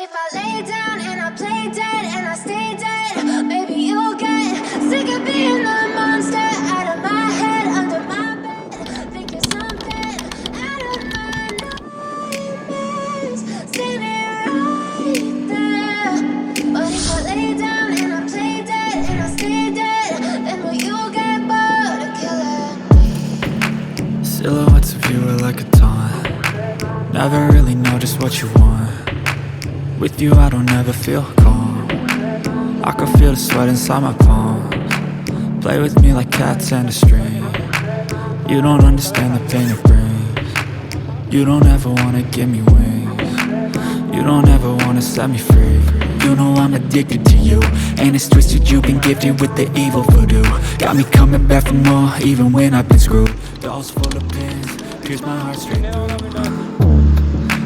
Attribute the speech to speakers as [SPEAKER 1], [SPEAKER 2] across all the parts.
[SPEAKER 1] if I lay down and I play dead and I stay dead, maybe you'll get sick of being the monster out of my head, under my bed. Think you're something out of my nightmares, standing right there. But if I lay down and I play dead and I stay dead, then will you get bored of killing me?
[SPEAKER 2] Silhouettes of you are like a taunt. Never really know just what you want. With you I don't ever feel calm. I can feel the sweat inside my palms. Play with me like cats and a string. You don't understand the pain it brings. You don't ever wanna give me wings. You don't ever wanna set me free. You know I'm addicted to you, and it's twisted, you've been gifted with the evil voodoo. Got me coming back for more, even when I've been screwed. Dolls full of pins, pierce my heart straight through.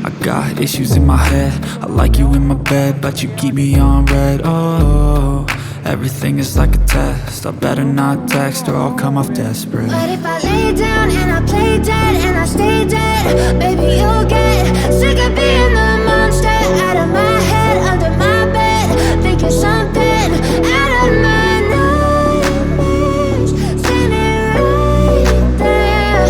[SPEAKER 2] I got issues in my head, I like you in my bed, but you keep me on red. Oh, everything is like a test. I better not text or I'll come off desperate.
[SPEAKER 1] But if I lay down and I play dead and I stay dead, baby you'll get sick of being the monster out of my head, under my bed. Think you're something out of my nightmares, standing right there.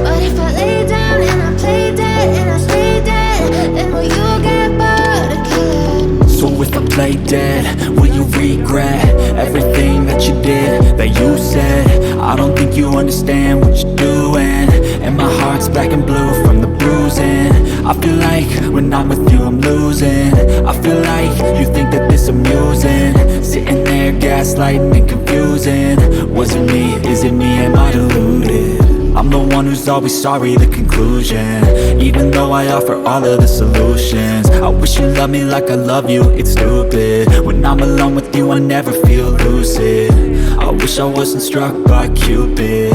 [SPEAKER 1] But if I lay down and I play dead and I stay dead, then will you get bored of killing me?
[SPEAKER 2] So if I play dead, will you regret everything that you did, that you said? I don't think you understand what you're doing, and my heart's black and blue from the bruising. I feel like when I'm with you I'm losing. I feel like you think that this amusing, sitting there gaslighting and confusing. Was it me? Is it me? Am I deluded? I'm the one who's always sorry, the conclusion, even though I offer all of the solutions. I wish you loved me like I love you, it's stupid. When I'm alone with you I never feel lucid. I wish I wasn't struck by Cupid.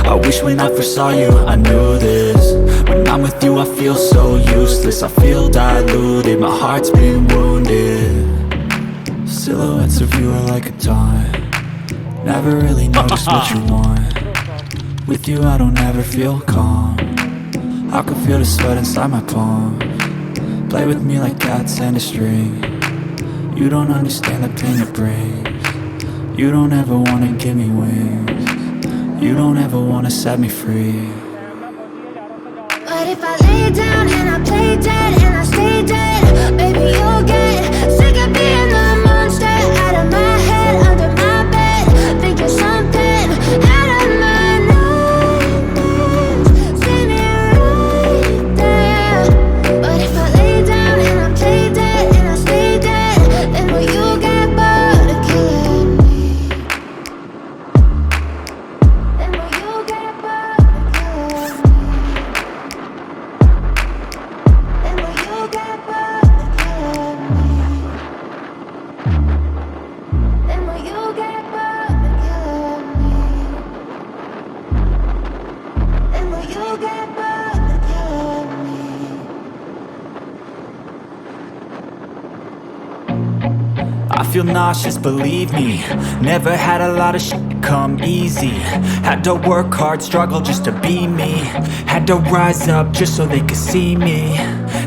[SPEAKER 2] I wish when I first saw you I knew this. When I'm with you I feel so useless, I feel diluted, my heart's been wounded. Silhouettes of you are like a taunt. Never really know just what you want. With you I don't ever feel calm. I can feel the sweat inside my palms. Play with me like cats and a string. You don't understand the pain it brings. You don't ever wanna give me wings. You don't ever wanna set me free.
[SPEAKER 1] But if I lay down and I play dead and I stay dead, baby you'll get sick of being the monster out of my head, under my bed. Think you're something out of my nightmares, standing right there. But if I lay down and I play dead and I stay dead, then will you get bored of killing me? Then will you get bored of killing me? Then will you get bored of killing me? Then will you get bored of killing me? Then will you get bored of killing me?
[SPEAKER 2] I feel nauseous, believe me. Never had a lot of shit come easy. Had to work hard, struggle just to be me. Had to rise up just so they could see me.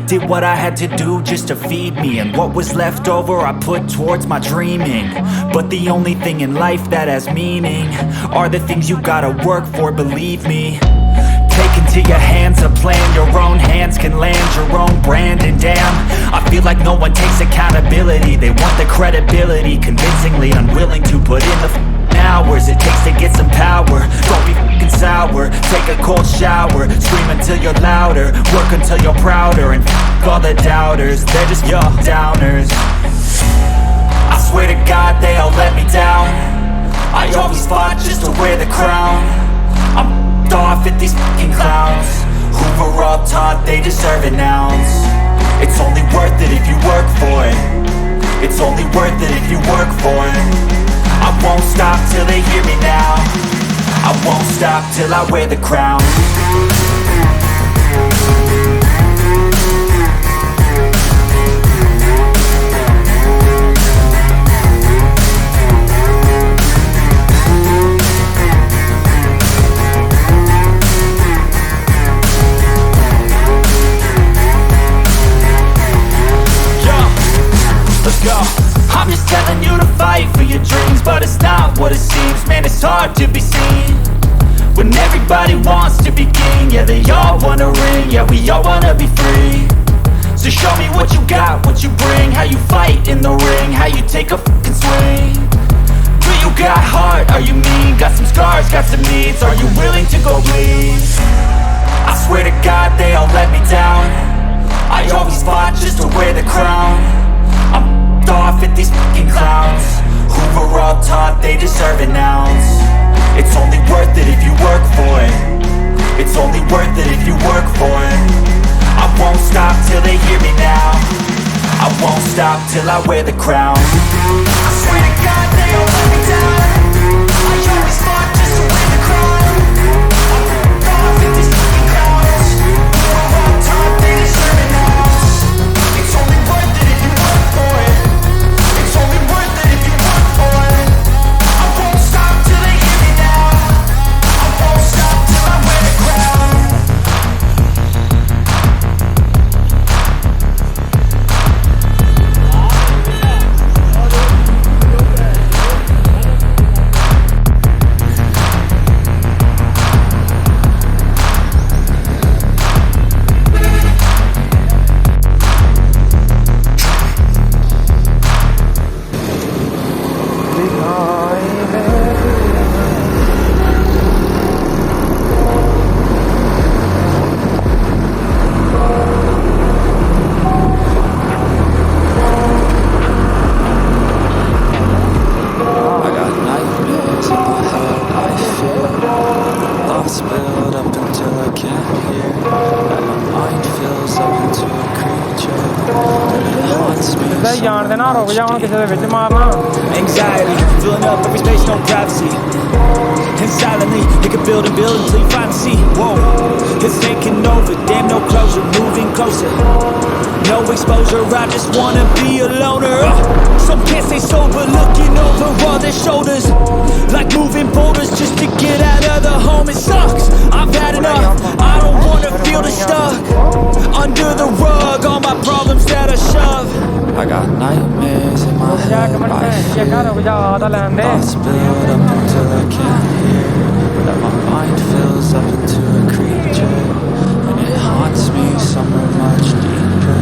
[SPEAKER 2] Did what I had to do just to feed me, and what was left over I put towards my dreaming. But the only thing in life that has meaning are the things you gotta work for, believe me. Take into your hands a plan, your own hands can land your own brand. And damn, I feel like no one takes accountability. They want the credibility, convincingly unwilling to put in the hours it takes to get some power. Don't be f***ing sour, take a cold shower, scream until you're louder, work until you're prouder, and f*** all the doubters, they're just your downers. I swear to God they all let me down. I always fought just to wear the crown. I'm f***ed off at these f***ing clowns who were all taught they deserve an ounce. It's only worth it if you work for it. It's only worth it if you work for it. I won't stop till they hear me now. I won't stop till I wear the crown. but it's not what it seems. Man, it's hard to be seen when everybody wants to be king. Yeah, they all wanna ring, yeah, we all wanna be free. So show me what you got, what you bring, how you fight in the ring, how you take a fucking swing. Do you got heart, are you mean? Got some scars, got some needs, are you willing to go bleed? I swear to God they all let me down. I always fought just to wear the crown. I'm off at these fucking clowns who were all taught they deserve an ounce. It's only worth it if you work for it. It's only worth it if you work for it. I won't stop till they hear me now. I won't stop till I wear the crown. I swear to God they all let me down. I always fought just to wear the crown. I'm off at these fucking clowns who were all taught they deserve an ounce. It's only worth it if you work for it. It's only worth it if you work for it. I won't stop till they hear me now. I won't stop till I wear the crown.
[SPEAKER 3] Anxiety, filling up every space, no privacy. And silently, you can build and build until you finally see. Whoa, it's taking over, damn no closure, moving closer. No exposure, I just wanna be a loner. Some can't stay sober, looking over all their shoulders. Like moving boulders just to get out of the home, it sucks. I've had enough, I don't wanna feel the stuck under the rug, all my problems that I shove. I got nightmares in my head, I fear. Thoughts build up until I can't hear. That my mind fills up into a creature, and it haunts me somewhere much deeper.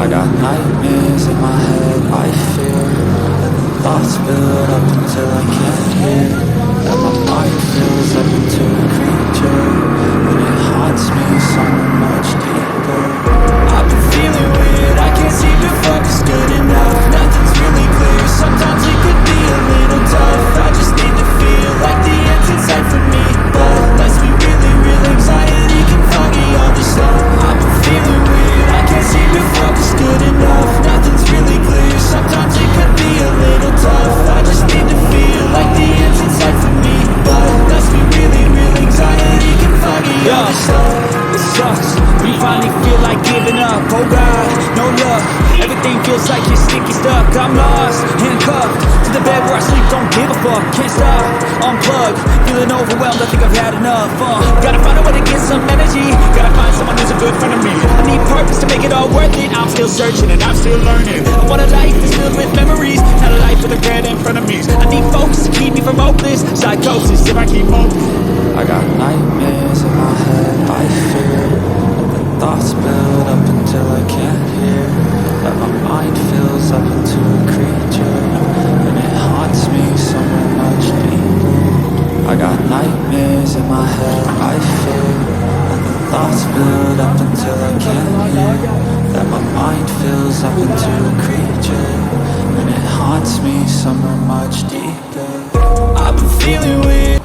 [SPEAKER 3] I got nightmares in my head, I fear. Thoughts build up until I can't hear. That my mind fills up into a creature, and it haunts me somewhere much deeper. I've been feeling weird, I can't seem to focus good enough. Nothing's really clear, sometimes it could be a little tough. I just need to feel like the end's in sight for me, but let's be really real, anxiety can foggy all this stuff. I've been feeling weird, I can't seem to focus good enough. Nothing's really clear, sometimes it could be a little tough. I just need to feel like the end's in sight for me, but let's be really real, anxiety can foggy all this stuff. It sucks, we finally feel like giving up. Oh God, no luck, everything feels like you're sticky stuck. I'm lost, handcuffed to the bed where I sleep, don't give a fuck. Can't stop, unplug, feeling overwhelmed, I think I've had enough. Gotta find a way to get some energy, gotta find someone who's a good friend of me. I need purpose to make it all worth it, I'm still searching and I'm still learning. I want a life that's filled with memories, not a life with regret and frenemies. I need focus to keep me from hopeless psychosis if I keep moving. I got nightmares in my head, I fear. Thoughts build up until I can't hear. That my mind fills up into a creature, and it haunts me somewhere much deeper. I got nightmares in my head, I fear. Thoughts build up until I can't hear. That my mind fills up into a creature, and it haunts me somewhere much deeper. I've been feeling weird.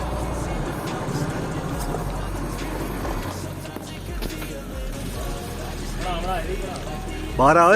[SPEAKER 4] बाहर आओ